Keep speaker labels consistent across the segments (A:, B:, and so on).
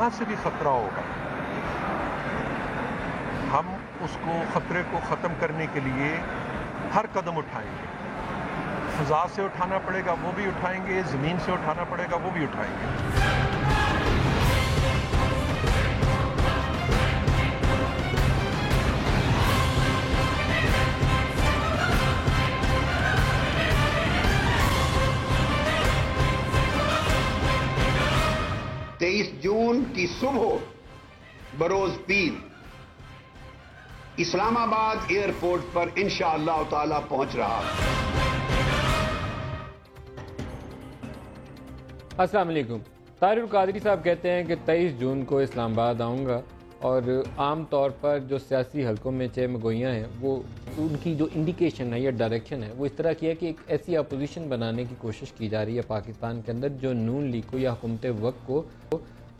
A: جہاں سے بھی خطرہ ہوگا ہم اس کو خطرے کو ختم کرنے کے لیے ہر قدم اٹھائیں گے. فضا سے اٹھانا پڑے گا وہ بھی اٹھائیں گے, زمین سے اٹھانا پڑے گا وہ بھی اٹھائیں گے.
B: جون کی صبح بروز پیر اسلام آباد ایئرپورٹ پر انشاءاللہ تعالی پہنچ رہا.
C: السلام علیکم. طاہر القادری صاحب کہتے ہیں کہ 23 جون کو اسلام آباد آؤں گا, اور عام طور پر جو سیاسی حلقوں میں چہ مگوئیاں ہیں وہ ان کی جو انڈیکیشن ہے یا ڈائریکشن ہے وہ اس طرح کی ہے کہ ایک ایسی اپوزیشن بنانے کی کوشش کی جا رہی ہے پاکستان کے اندر جو نون لیگ کو یا حکومت وقت کو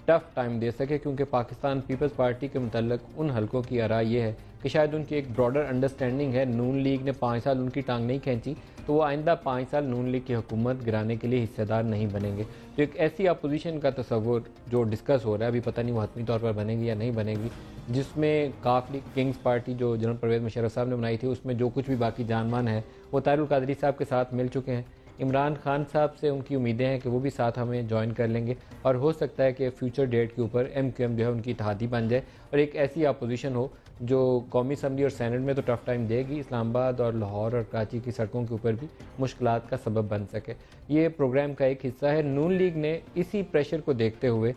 C: ٹف ٹائم دے سکے, کیونکہ پاکستان پیپلز پارٹی کے متعلق ان حلقوں کی آراء یہ ہے کہ شاید ان کی ایک براڈر انڈرسٹینڈنگ ہے, نون لیگ نے 5 سال ان کی ٹانگ نہیں کھینچی تو وہ آئندہ 5 سال نون لیگ کی حکومت گرانے کے لیے حصہ دار نہیں بنیں گے. تو ایک ایسی اپوزیشن کا تصور جو ڈسکس ہو رہا ہے, ابھی پتہ نہیں وہ حتمی طور پر بنے گی یا نہیں بنے گی, جس میں کاف لیگ کنگز پارٹی جو جنرل پرویز مشرف صاحب نے بنائی تھی اس میں جو کچھ بھی باقی جان مان ہے وہ طاہر القادری صاحب کے ساتھ مل چکے ہیں. عمران خان صاحب سے ان کی امیدیں ہیں کہ وہ بھی ساتھ ہمیں جوائن کر لیں گے, اور ہو سکتا ہے کہ فیوچر ڈیٹ کے اوپر ایم کیو ایم جو ہے ان کی اتحادی بن جائے اور ایک ایسی اپوزیشن ہو جو قومی اسمبلی اور سینٹ میں تو ٹف ٹائم دے گی, اسلام آباد اور لاہور اور کراچی کی سڑکوں کے اوپر بھی مشکلات کا سبب بن سکے. یہ پروگرام کا ایک حصہ ہے. نون لیگ نے اسی پریشر کو دیکھتے ہوئے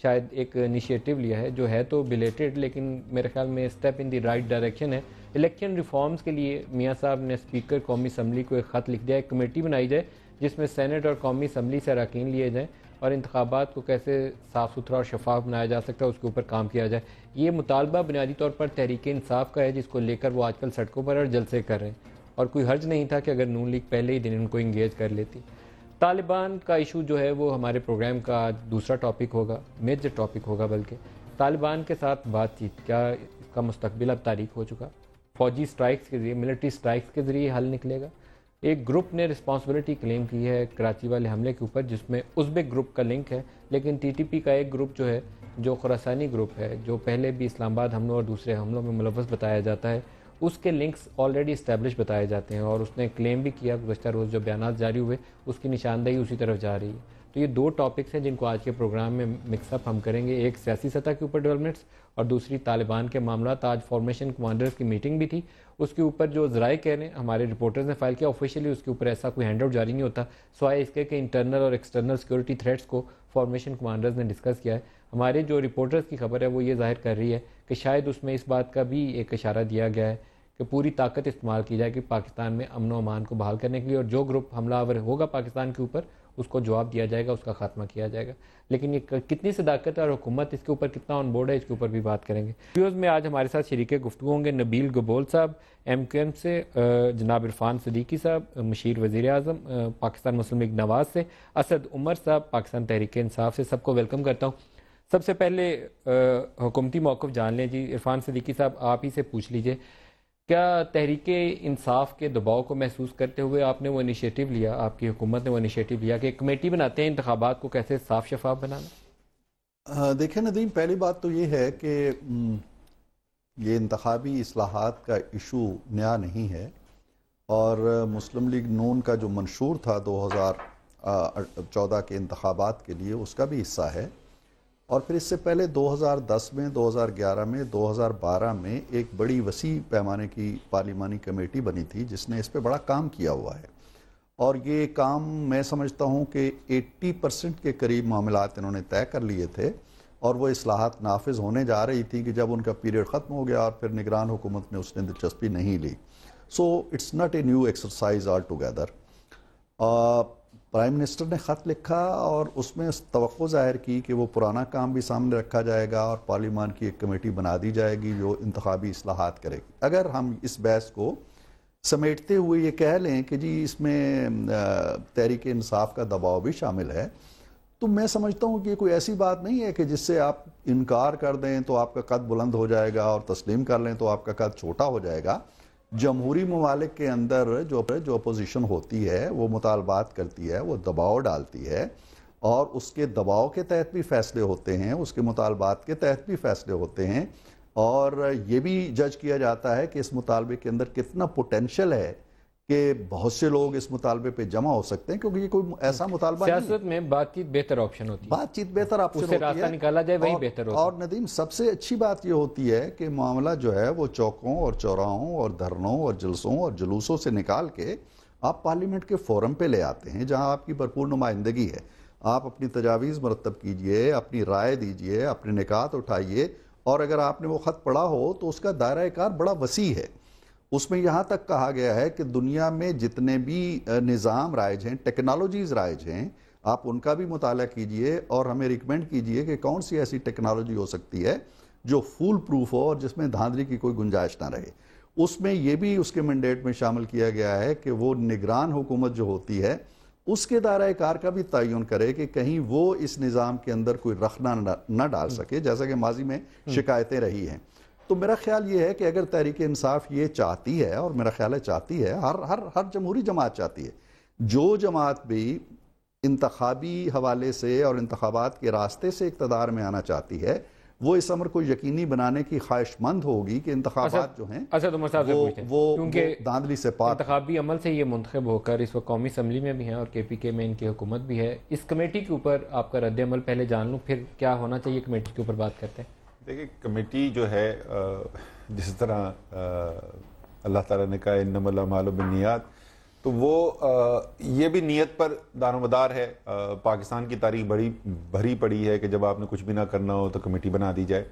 C: شاید ایک انیشیٹو لیا ہے جو ہے تو بلیٹڈ لیکن میرے خیال میں step in the right direction ہے. الیکشن ریفارمز کے لیے میاں صاحب نے اسپیکر قومی اسمبلی کو ایک خط لکھ دیا, ایک کمیٹی بنائی جائے جس میں سینٹ اور قومی اسمبلی سے اراکین لیے جائیں اور انتخابات کو کیسے صاف ستھرا اور شفاف بنایا جا سکتا ہے اس کے اوپر کام کیا جائے. یہ مطالبہ بنیادی طور پر تحریک انصاف کا ہے جس کو لے کر وہ آج کل سڑکوں پر اور جلسے کر رہے ہیں, اور کوئی حرج نہیں تھا کہ اگر نون لیگ پہلے ہی دن ان کو انگیج کر لیتی. طالبان کا ایشو جو ہے وہ ہمارے پروگرام کا آج دوسرا ٹاپک ہوگا, میجر ٹاپک ہوگا. بلکہ طالبان کے ساتھ بات چیت, کیا اس کا مستقبل اب تاریک ہو چکا؟ فوجی سٹرائکس کے ذریعے, ملٹری سٹرائکس کے ذریعے حل نکلے گا؟ ایک گروپ نے رسپانسبلٹی کلیم کی ہے کراچی والے حملے کے اوپر جس میں ازبک گروپ کا لنک ہے, لیکن ٹی ٹی پی کا ایک گروپ جو ہے جو خراسانی گروپ ہے جو پہلے بھی اسلام آباد حملوں اور دوسرے حملوں میں ملوث بتایا جاتا ہے, اس کے لنکس آلریڈی اسٹیبلش بتائے جاتے ہیں, اور اس نے کلیم بھی کیا گزشتہ روز جو بیانات جاری ہوئے اس کی نشاندہی اسی طرف جا رہی ہے. تو یہ 2 ٹاپکس ہیں جن کو آج کے پروگرام میں مکس اپ ہم کریں گے, ایک سیاسی سطح کے اوپر ڈیولپمنٹس اور دوسری طالبان کے معاملات. آج فارمیشن کمانڈرز کی میٹنگ بھی تھی, اس کے اوپر جو ذرائع کہہ رہے ہیں ہمارے رپورٹرز نے فائل کیا, آفیشیلی اس کے اوپر ایسا کوئی ہینڈ آؤٹ جاری نہیں ہوتا سوائے اس کے کہ انٹرنل اور ایکسٹرنل سیکورٹی تھریٹس کو فارمیشن کمانڈرز نے ڈسکس کیا ہے. ہمارے جو رپورٹرز کی خبر ہے وہ یہ ظاہر کر رہی ہے کہ شاید اس میں اس بات کا بھی ایک اشارہ دیا گیا ہے کہ پوری طاقت استعمال کی جائے کہ پاکستان میں امن و امان کو بحال کرنے کے لیے, اور جو گروپ حملہ آور ہوگا پاکستان کے اوپر اس کو جواب دیا جائے گا, اس کا خاتمہ کیا جائے گا. لیکن یہ کتنی صداقت ہے اور حکومت اس کے اوپر کتنا آن بورڈ ہے, اس کے اوپر بھی بات کریں گے. ویڈیوز میں آج ہمارے ساتھ شریک گفتگو ہوں گے نبیل گبول صاحب ایم کیو ایم سے, جناب عرفان صدیقی صاحب مشیر وزیر اعظم پاکستان مسلم لیگ نواز سے, اسد عمر صاحب پاکستان تحریک انصاف سے. سب کو ویلکم کرتا ہوں. سب سے پہلے حکومتی موقف جان لیں جی. عرفان صدیقی صاحب آپ ہی سے پوچھ لیجئے, کیا تحریک انصاف کے دباؤ کو محسوس کرتے ہوئے آپ نے وہ انیشیٹو لیا, آپ کی حکومت نے وہ انیشیٹو لیا کہ ایک کمیٹی بناتے ہیں انتخابات کو کیسے صاف شفاف بنانا؟
D: دیکھیں ندیم, پہلی بات تو یہ ہے کہ یہ انتخابی اصلاحات کا ایشو نیا نہیں ہے, اور مسلم لیگ نون کا جو منشور تھا 2014 کے انتخابات کے لیے اس کا بھی حصہ ہے. اور پھر اس سے پہلے 2010 میں, 2011 میں, 2012 میں ایک بڑی وسیع پیمانے کی پارلیمانی کمیٹی بنی تھی جس نے اس پہ بڑا کام کیا ہوا ہے, اور یہ کام میں سمجھتا ہوں کہ 80% کے قریب معاملات انہوں نے طے کر لیے تھے, اور وہ اصلاحات نافذ ہونے جا رہی تھی کہ جب ان کا پیریڈ ختم ہو گیا اور پھر نگران حکومت نے اس نے دلچسپی نہیں لی. So it's not a new exercise altogether. Prime minister نے خط لکھا اور اس میں توقع ظاہر کی کہ وہ پرانا کام بھی سامنے رکھا جائے گا اور پارلیمان کی ایک کمیٹی بنا دی جائے گی جو انتخابی اصلاحات کرے گی. اگر ہم اس بحث کو سمیٹتے ہوئے یہ کہہ لیں کہ جی اس میں تحریک انصاف کا دباؤ بھی شامل ہے, تو میں سمجھتا ہوں کہ یہ کوئی ایسی بات نہیں ہے کہ جس سے آپ انکار کر دیں تو آپ کا قد بلند ہو جائے گا اور تسلیم کر لیں تو آپ کا قد چھوٹا ہو جائے گا. جمہوری ممالک کے اندر جو اپوزیشن ہوتی ہے وہ مطالبات کرتی ہے, وہ دباؤ ڈالتی ہے, اور اس کے دباؤ کے تحت بھی فیصلے ہوتے ہیں, اس کے مطالبات کے تحت بھی فیصلے ہوتے ہیں, اور یہ بھی جج کیا جاتا ہے کہ اس مطالبے کے اندر کتنا پوٹینشل ہے کہ بہت سے لوگ اس مطالبے پہ جمع ہو سکتے ہیں, کیونکہ یہ کوئی ایسا مطالبہ نہیں ہے.
C: سیاست میں بات چیت بہتر آپشن ہوتی ہے,
D: بات چیت بہتر آپشن ہوتی ہے,
C: اس سے راستہ نکالا جائے وہی بہتر ہوتا ہے.
D: اور ندیم سب سے اچھی بات یہ ہوتی ہے کہ معاملہ جو ہے وہ چوکوں اور چوراہوں اور دھرنوں اور جلسوں اور جلوسوں سے نکال کے آپ پارلیمنٹ کے فورم پہ لے آتے ہیں, جہاں آپ کی بھرپور نمائندگی ہے. آپ اپنی تجاویز مرتب کیجئے, اپنی رائے دیجئے, اپنے نکات اٹھائیے, اور اگر آپ نے وہ خط پڑھا ہو تو اس کا دائرہ کار بڑا وسیع ہے. اس میں یہاں تک کہا گیا ہے کہ دنیا میں جتنے بھی نظام رائج ہیں, ٹیکنالوجیز رائج ہیں, آپ ان کا بھی مطالعہ کیجئے اور ہمیں ریکمینڈ کیجئے کہ کون سی ایسی ٹیکنالوجی ہو سکتی ہے جو فول پروف ہو اور جس میں دھاندلی کی کوئی گنجائش نہ رہے. اس میں یہ بھی اس کے مینڈیٹ میں شامل کیا گیا ہے کہ وہ نگران حکومت جو ہوتی ہے اس کے دائرہ کار کا بھی تعین کرے کہ کہیں وہ اس نظام کے اندر کوئی رخنہ نہ ڈال سکے, جیسا کہ ماضی میں شکایتیں رہی ہیں. تو میرا خیال یہ ہے کہ اگر تحریک انصاف یہ چاہتی ہے, اور میرا خیال ہے چاہتی ہے, ہر جمہوری جماعت چاہتی ہے, جو جماعت بھی انتخابی حوالے سے اور انتخابات کے راستے سے اقتدار میں آنا چاہتی ہے, وہ اس امر کو یقینی بنانے کی خواہش مند ہوگی کہ انتخابات جو ہیں وہ دھاندلی سے پاک.
C: انتخابی عمل سے یہ منتخب ہو کر اس وقت قومی اسمبلی میں بھی ہیں اور کے پی کے میں ان کی حکومت بھی ہے. اس کمیٹی کے اوپر آپ کا رد عمل پہلے جان لوں, پھر کیا ہونا چاہیے کمیٹی کے اوپر بات کرتے ہیں.
E: دیکھیں کمیٹی جو ہے جس طرح اللہ تعالیٰ نے کہا انما الاعمال بالنیات, تو وہ یہ بھی نیت پر دار و مدار ہے. پاکستان کی تاریخ بڑی بھری پڑی ہے کہ جب آپ نے کچھ بھی نہ کرنا ہو تو کمیٹی بنا دی جائے,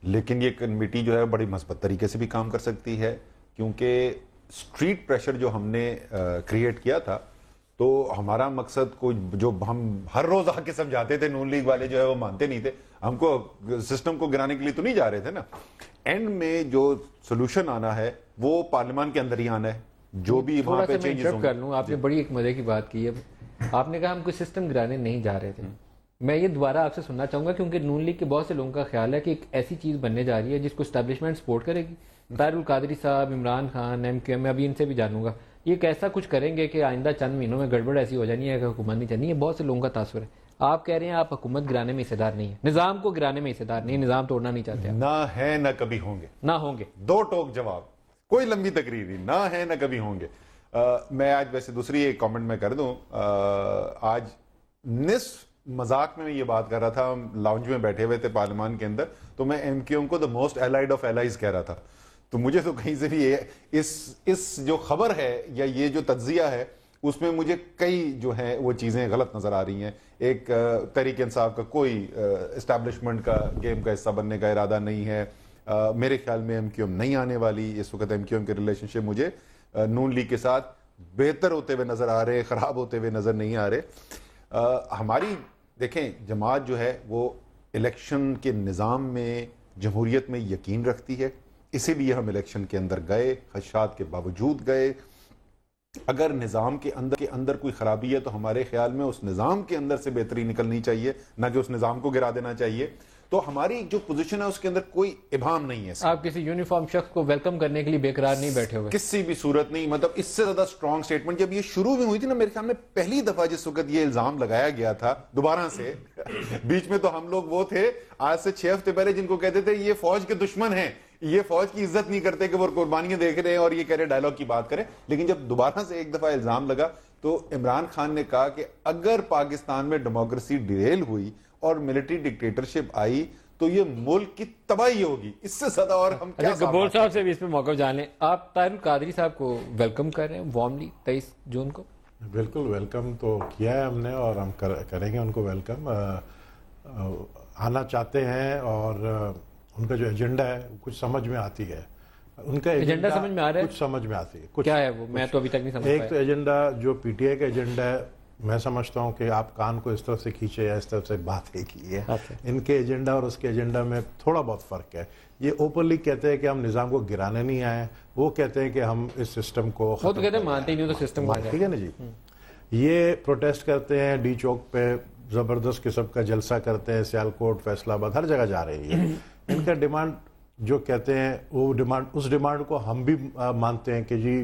E: لیکن یہ کمیٹی جو ہے بڑی مثبت طریقے سے بھی کام کر سکتی ہے, کیونکہ اسٹریٹ پریشر جو ہم نے کریٹ کیا تھا, تو ہمارا مقصد کو جو ہم ہر روز آ کے سمجھاتے تھے نون لیگ والے جو ہے وہ مانتے نہیں تھے, ہم کو سسٹم کو گرانے کے لیے تو نہیں جا رہے تھے نا. اینڈ میں جو سولوشن آنا ہے وہ پارلیمان کے اندر ہی آنا ہے, جو بھی وہاں پہ چینجز ہوں گے.
C: کر لوں, آپ نے بڑی ایک مزے کی بات کی ہے, آپ نے کہا ہم کوئی سسٹم گرانے نہیں جا رہے تھے. میں یہ دوبارہ آپ سے سننا چاہوں گا, کیونکہ نون لیگ کے بہت سے لوگوں کا خیال ہے کہ ایک ایسی چیز بننے جا رہی ہے جس کو اسٹیبلشمنٹ سپورٹ کرے گی. طاہر القادری صاحب, عمران خان, ایم کیو ایم, میں ابھی ان سے بھی جانوں گا, یہ کیسا کچھ کریں گے کہ آئندہ چند مہینوں میں گڑبڑ ایسی ہو جانی ہے کہ حکومت نہیں چلنی ہے. بہت سے لوگوں کا تاثر ہے. آپ کہہ رہے ہیں آپ حکومت گرانے میں حصے دار نہیں ہیں, نظام کو گرانے میں حصے دار نہیں, نظام توڑنا نہیں چاہتے.
E: نہ ہے نہ کبھی ہوں گے.
C: نہ ہوں گے,
E: دو ٹوک جواب, کوئی لمبی تقریر نہیں, نہ ہے نہ کبھی ہوں گے. میں آج ویسے دوسری ایک کامنٹ میں کر دوں, آج نصف مذاق میں یہ بات کر رہا تھا, ہم لاؤنج میں بیٹھے ہوئے تھے پارلیمان کے اندر, تو میں ایم کیو ایم کو the most allied of allies کہہ رہا تھا. تو مجھے تو کہیں سے بھی اس جو خبر ہے یا یہ جو تجزیہ ہے اس میں مجھے کئی جو ہیں وہ چیزیں غلط نظر آ رہی ہیں. ایک تحریک انصاف کا کوئی اسٹیبلشمنٹ کا گیم کا حصہ بننے کا ارادہ نہیں ہے. میرے خیال میں ایم کیو ایم نہیں آنے والی. اس وقت ایم کیو ایم کے ریلیشن شپ مجھے نون لیگ کے ساتھ بہتر ہوتے ہوئے نظر آ رہے, خراب ہوتے ہوئے نظر نہیں آ رہے. ہماری دیکھیں جماعت جو ہے وہ الیکشن کے نظام میں, جمہوریت میں یقین رکھتی ہے, اسی لیے ہم الیکشن کے اندر گئے, خدشات کے باوجود گئے. اگر نظام کے اندر کوئی خرابی ہے تو ہمارے خیال میں اس نظام کے اندر سے بہتری نکلنی چاہیے, نہ کہ اس نظام کو گرا دینا چاہیے. تو ہماری جو پوزیشن ہے اس کے اندر کوئی ابہام نہیں ہے.
C: آپ کسی یونیفارم شخص کو ویلکم کرنے کے لیے بے قرار نہیں بیٹھے ہوئے,
E: کسی بھی صورت نہیں. مطلب اس سے زیادہ سٹرونگ سٹیٹمنٹ جب یہ شروع میں ہوئی تھی نا, میرے خیال میں پہلی دفعہ جس وقت یہ الزام لگایا گیا تھا دوبارہ سے, بیچ میں تو ہم لوگ وہ تھے آج سے 6 ہفتے پہلے جن کو کہتے تھے یہ فوج کے دشمن ہیں, یہ فوج کی عزت نہیں کرتے کہ وہ قربانیاں دیکھ رہے ہیں اور یہ کہہ رہے ڈائلاگ کی بات کریں. لیکن جب دوبارہ سے ایک دفعہ الزام لگا تو عمران خان نے کہا کہ اگر پاکستان میں ڈیموکریسی ڈیریل ہوئی اور ملٹری ڈکٹیٹرشپ آئی تو یہ ملک کی تباہی ہوگی. اس سے زیادہ اور ہم کیا.
C: گبور صاحب سے بھی اس پہ موقع جان لیں, آپ طاہر القادری صاحب کو ویلکم کر رہے ہیں وارملی 23 جون کو؟
F: بالکل ویلکم تو کیا ہے ہم نے, اور ہم کریں گے ان کو ویلکم. آنا چاہتے ہیں اور ان کا جو ایجنڈا ہے کچھ سمجھ میں آتی ہے. ان کا
C: ایجنڈا سمجھ میں آ رہا ہے,
F: کچھ سمجھ میں آتی ہے.
C: کیا ہے وہ, میں تو ابھی تک نہیں سمجھ پایا.
F: ایک تو ایجنڈا جو پی ٹی آئی کا ایجنڈا ہے, میں سمجھتا ہوں کہ آپ کان کو اس طرف سے کھینچے یا اس طرف سے بات ایک ہی ہے. ان کے ایجنڈا اور اس کے ایجنڈا میں تھوڑا بہت فرق ہے. یہ اوپنلی کہتے ہیں کہ ہم نظام کو گرانے نہیں آئے, وہ کہتے ہیں کہ ہم اس سسٹم کو
C: وہ تو کہتے ہیں مانتے ہی نہیں تو سسٹم کو,
F: ٹھیک ہے نا جی. یہ پروٹیسٹ کرتے ہیں ڈی چوک پہ, زبردست قسم کا جلسہ کرتے ہیں, سیالکوٹ, فیصلہ آباد, ہر جگہ جا رہی ہے. ان کا ڈیمانڈ جو کہتے ہیں وہ ڈیمانڈ, اس ڈیمانڈ کو ہم بھی مانتے ہیں کہ جی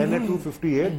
F: NA-258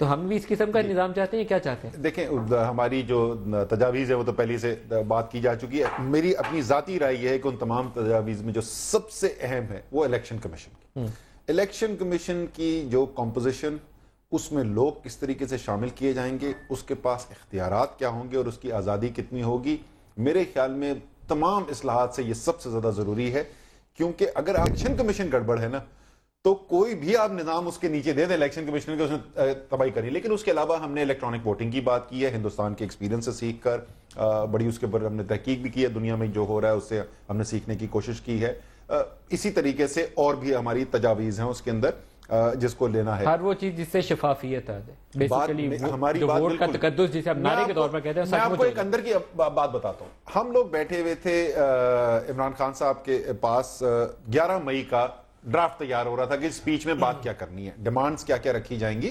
C: تو ہم بھی اس قسم کا نظام چاہتے ہیں، کیا چاہتے ہیں؟
E: دیکھیں ہماری جو تجاویز ہے وہ تو پہلے سے بات کی جا چکی ہے. میری اپنی ذاتی رائے یہ ہے کہ ان تمام تجاویز میں جو سب سے اہم ہے وہ الیکشن کمیشن کی. الیکشن کمیشن کی جو کمپوزیشن، اس میں لوگ کس طریقے سے شامل کیے جائیں گے، اس کے پاس اختیارات کیا ہوں گے اور اس کی آزادی کتنی ہوگی، میرے خیال میں تمام اصلاحات سے یہ سب سے زیادہ ضروری ہے. کیونکہ اگر الیکشن کمیشن گڑبڑ ہے نا تو کوئی بھی آپ نظام اس کے نیچے دے دیں الیکشن کمیشن کے، اس نے تباہی کری. لیکن اس کے علاوہ ہم نے الیکٹرانک ووٹنگ کی بات کی ہے، ہندوستان کے ایکسپیرینس سے سیکھ کر بڑی اس کے اوپر ہم نے تحقیق بھی کی ہے، دنیا میں جو ہو رہا ہے اس سے ہم نے سیکھنے کی کوشش کی ہے. اسی طریقے سے اور بھی ہماری تجاویز ہیں اس کے اندر جس کو لینا ہے،
C: ہر وہ چیز جس سے شفافیت آ جائے. بیسیکلی
E: ہماری
C: بات ووٹ کا تقدس جسے آپ نعرے کے طور پر کہتے ہیں.
E: میں آپ کو ایک اندر کی بات بتاتا ہوں. ہم لوگ بیٹھے ہوئے تھے، عمران خان صاحب کے پاس 11 مئی کا ڈرافٹ تیار ہو رہا تھا کہ اسپیچ میں بات کیا کرنی ہے، ڈیمانڈز کیا کیا رکھی جائیں گی.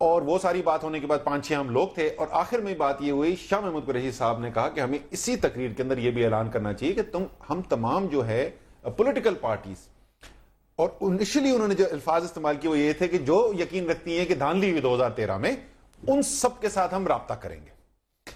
E: اور وہ ساری بات ہونے کے بعد 5-6 ہم لوگ تھے، اور آخر میں بات یہ ہوئی، شاہ محمود قریشی صاحب نے کہا کہ ہمیں اسی تقریر کے اندر یہ بھی اعلان کرنا چاہیے کہ ہم تمام جو ہے پولیٹیکل پارٹیز، اور انیشلی انہوں نے جو الفاظ استعمال کیے وہ یہ تھے کہ جو یقین رکھتی ہیں کہ دھاندلی ہوئی 2013 میں، ان سب کے ساتھ ہم رابطہ کریں گے.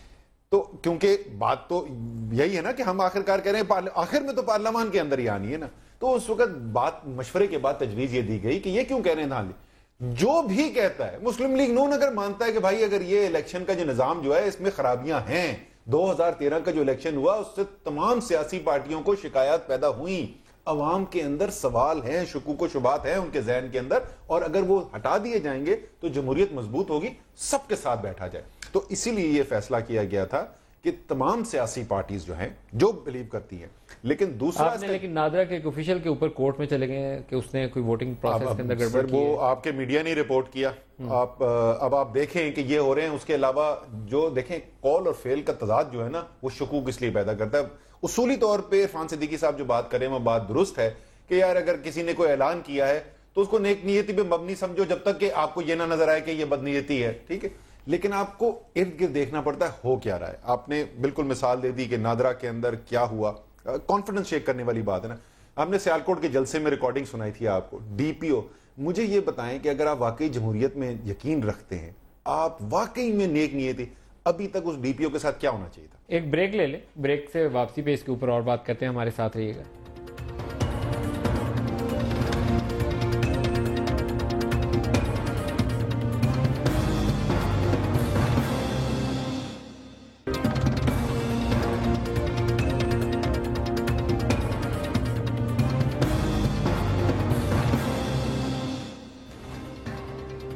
E: تو کیونکہ بات تو یہی ہے نا کہ ہم آخرکار کہہ رہے ہیں آخر میں تو پارلیمان کے اندر ہی آنی ہے نا. تو اس وقت بات مشورے کے بعد تجویز یہ دی گئی کہ یہ کیوں کہہ رہے ہیں دھاندلی، جو بھی کہتا ہے مسلم لیگ نون اگر مانتا ہے کہ بھائی اگر یہ الیکشن کا جو نظام جو ہے اس میں خرابیاں ہیں، 2013 کا جو الیکشن ہوا اس سے تمام سیاسی پارٹیوں کو شکایات پیدا ہوئیں، عوام کے اندر سوال ہیں، شکوک و شبہات ہیں ان کے ذہن کے اندر، اور اگر وہ ہٹا دیے جائیں گے تو جمہوریت مضبوط ہوگی، سب کے ساتھ بیٹھا جائے. تو اسی لیے یہ فیصلہ کیا گیا تھا کہ تمام سیاسی پارٹیز جو ہیں جو بلیو کرتی ہیں. لیکن دوسرا
C: لیکن نادرا کے ایک آفیشیل کے اوپر کورٹ میں چلے گئے ہیں کہ اس نے کوئی ووٹنگ پروسیس کے اندر گڑبڑ کی ہے.
E: وہ آپ کے میڈیا نے رپورٹ کیا. اب آپ دیکھیں کہ یہ ہو رہے ہیں. اس کے علاوہ جو دیکھیں قول اور فعل کا تضاد جو ہے نا وہ شکوک اس لیے پیدا کرتا ہے. اصولی طور پہ عرفان صدیقی صاحب جو بات کریں وہ بات درست ہے کہ یار اگر کسی نے کوئی اعلان کیا ہے تو اس کو نیک نیتی پہ مبنی سمجھو جب تک کہ آپ کو یہ نہ نظر آئے کہ یہ بد نیتی ہے، ٹھیک ہے. لیکن آپ کو ارد گرد دیکھنا پڑتا ہے ہو کیا رہا ہے. آپ نے بالکل مثال دے دی کہ نادرا کے اندر کیا ہوا. کانفیڈنس شیک کرنے والی بات ہے نا. ہم نے سیالکوٹ کے جلسے میں ریکارڈنگ سنائی تھی آپ کو. ڈی پی او، مجھے یہ بتائیں کہ اگر آپ واقعی جمہوریت میں یقین رکھتے ہیں، آپ واقعی میں نیک نیتی، ابھی تک اس ڈی پی او کے ساتھ کیا ہونا چاہیے تھا؟
C: ایک بریک لے لیں، بریک سے واپسی پہ اس کے اوپر اور بات کرتے ہیں. ہمارے ساتھ رہیے گا.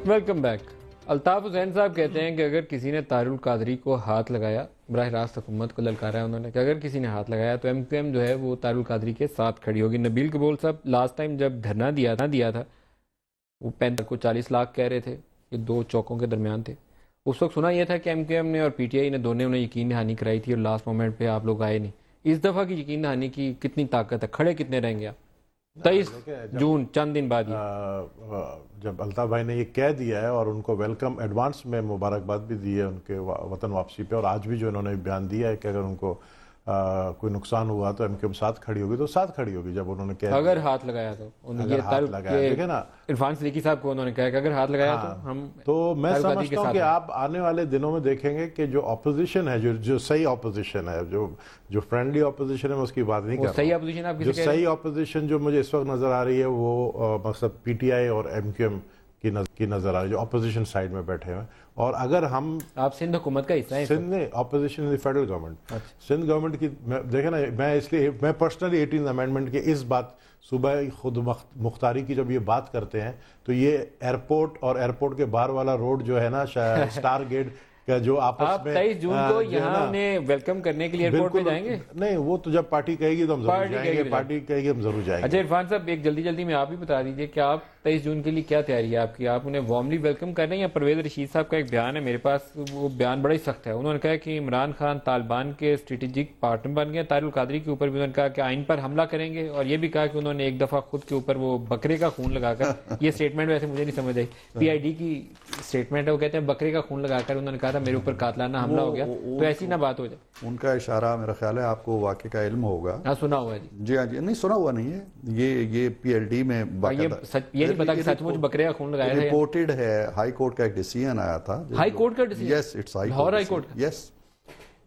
C: Welcome back. الطاف حسین صاحب کہتے ہیں کہ اگر کسی نے طاہر القادری کو ہاتھ لگایا، براہ راست حکومت کو للکارا ہے انہوں نے کہ اگر کسی نے ہاتھ لگایا تو ایم کیو ایم جو ہے وہ طاہر القادری کے ساتھ کھڑی ہوگی. نبیل قبول صاحب لاسٹ ٹائم جب دھرنا دیا تھا وہ 35 کو 40 لاکھ کہہ رہے تھے، یہ 2 چوکوں کے درمیان تھے. اس وقت سنا یہ تھا کہ ایم کیو ایم نے اور پی ٹی آئی نے دونوں نے یقین دہانی کرائی تھی اور لاسٹ مومنٹ پہ آپ لوگ آئے نہیں. اس دفعہ کی یقین دہانی کی کتنی طاقت ہے؟ کھڑے کتنے رہیں گے آپ 23 جون چند دن بعد؟
F: جب الطاف بھائی نے یہ کہہ دیا ہے اور ان کو ویلکم ایڈوانس میں مبارکباد بھی دی ہے ان کے وطن واپسی پہ، اور آج بھی جو انہوں نے بیان دیا ہے کہ اگر ان کو کوئی نقصان ہوا تو ایم کیو ایم ساتھ کھڑی ہوگی، تو ساتھ کھڑی ہوگی. جب انہوں نے کہا
C: اگر ہاتھ لگایا تو
F: نا
C: عرفان صدیقی صاحب کو انہوں نے کہا کہ اگر ہاتھ لگایا تو ہم،
F: تو میں سمجھتا ہوں کہ آپ آنے والے دنوں میں دیکھیں گے کہ جو اپوزیشن ہے، جو صحیح اپوزیشن ہے، جو فرینڈلی اپوزیشن ہے، میں اس کی بات نہیں کر رہا.
C: صحیح اپوزیشن آپ
F: جو صحیح اپوزیشن جو مجھے اس وقت نظر آ رہی ہے وہ مقصد پی ٹی آئی اور ایم کیو ایم کی نظر آ رہی ہے جو اپوزیشن سائڈ میں بیٹھے ہیں. اور اگر ہم،
C: آپ سندھ حکومت کا حصہ ہیں،
F: سندھ میں اپوزیشن ان دی فیڈرل گورنمنٹ، سندھ گورنمنٹ کی دیکھیں نا، میں اس لیے میں پرسنلی 18 امینڈمنٹ کے اس بات صوبہ خود مختاری کی جب یہ بات کرتے ہیں تو یہ ایئرپورٹ اور ایئرپورٹ کے باہر والا روڈ جو ہے نا اسٹار گیٹ کا جو آپس میں
C: 23 جون کو یہاں انہیں ویلکم کرنے کے لیے ایئرپورٹ پہ جائیں گے.
F: نہیں وہ تو جب پارٹی کہے گی تو ہم ضرور جائیں گے، پارٹی کہے گی ہم ضرور جائیں گے.
C: اچھا عرفان صاحب ایک جلدی میں آپ بھی بتا دیجئے کہ آپ 23 جون کے لیے کیا تیاری ہے آپ کی؟ آپ انہیں وارملی ویلکم کر رہے ہیں؟ یا پرویز رشید صاحب کا ایک بیان ہے میرے پاس، وہ بیان بڑا ہی سخت ہے. انہوں نے کہا کہ عمران خان طالبان کے اسٹریٹجک پارٹنر بن گئے. طاہر القادری کے اوپر بھی انہوں نے کہا کہ آئین پر حملہ کریں گے، اور یہ بھی کہا کہ انہوں نے ایک دفعہ خود کے اوپر وہ بکرے کا خون لگا کر، یہ اسٹیٹمنٹ ویسے مجھے نہیں سمجھ آئی، پی آئی ڈی کی اسٹیٹمنٹ ہے، وہ کہتے ہیں بکرے کا خون لگا کر انہوں نے کہا رہا تھا میرے اوپر قاتلانہ حملہ ہو گیا, تو ایسی نہ بات ہو جائے.
D: ان کا اشارہ میرا خیال ہے آپ کو واقعے کا علم ہوگا.
C: ہاں سنا ہوا ہے
D: جی. ہاں جی, نہیں سنا ہوا نہیں ہے, یہ پی ایل ڈی میں
C: یہ نہیں پتا کہ سچ مچ بکرے کا خون لگایا ہے.
D: رپورٹڈ ہے, ہائی کورٹ کا ایک ڈیسیژن آیا تھا.
C: ہائی کورٹ کا decision?
D: Yes, it's high court. Yes,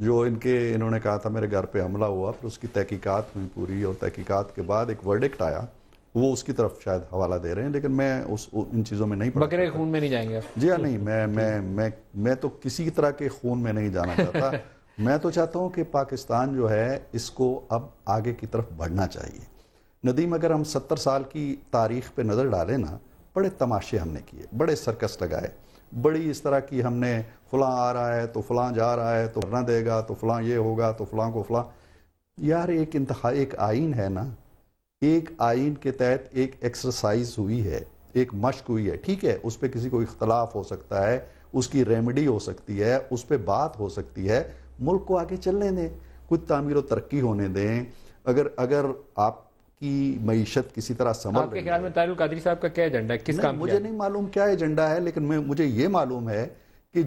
D: جو انہوں نے کہا تھا میرے گھر پہ حملہ ہوا, پھر اس کی تحقیقات ہوئی پوری, اور تحقیقات کے بعد ایک ورڈکٹ آیا, وہ اس کی طرف شاید حوالہ دے رہے ہیں, لیکن میں ان چیزوں میں نہیں پڑھا.
C: بکرے خون میں نہیں جائیں گے؟
D: جی ہاں, نہیں, میں تو کسی طرح کے خون میں نہیں جانا چاہتا. میں تو چاہتا ہوں کہ پاکستان جو ہے اس کو اب آگے کی طرف بڑھنا چاہیے. ندیم, اگر ہم 70 سال کی تاریخ پہ نظر ڈالیں نا, بڑے تماشے ہم نے کیے, بڑے سرکس لگائے, بڑی اس طرح کی ہم نے, فلاں آ رہا ہے تو فلاں جا رہا ہے تو نہ دے گا تو فلاں یہ ہوگا تو فلاں کو فلاں. یار ایک آئین ہے نا, ایک آئین کے تحت ایک ایکسرسائز ہوئی ہے, ایک مشق ہوئی ہے, ٹھیک ہے, اس پہ کسی کو اختلاف ہو سکتا ہے, اس کی ریمیڈی ہو سکتی ہے, اس پہ بات ہو سکتی ہے, ملک کو آگے چلنے دیں, کچھ تعمیر و ترقی ہونے دیں. اگر آپ کی معیشت کسی طرح سنبھل رہی ہے.
C: آپ کے خیال میں طاہر القادری صاحب کا کیا ایجنڈا ہے, کس کام؟
D: مجھے نہیں معلوم کیا ایجنڈا ہے, لیکن مجھے یہ معلوم ہے کہ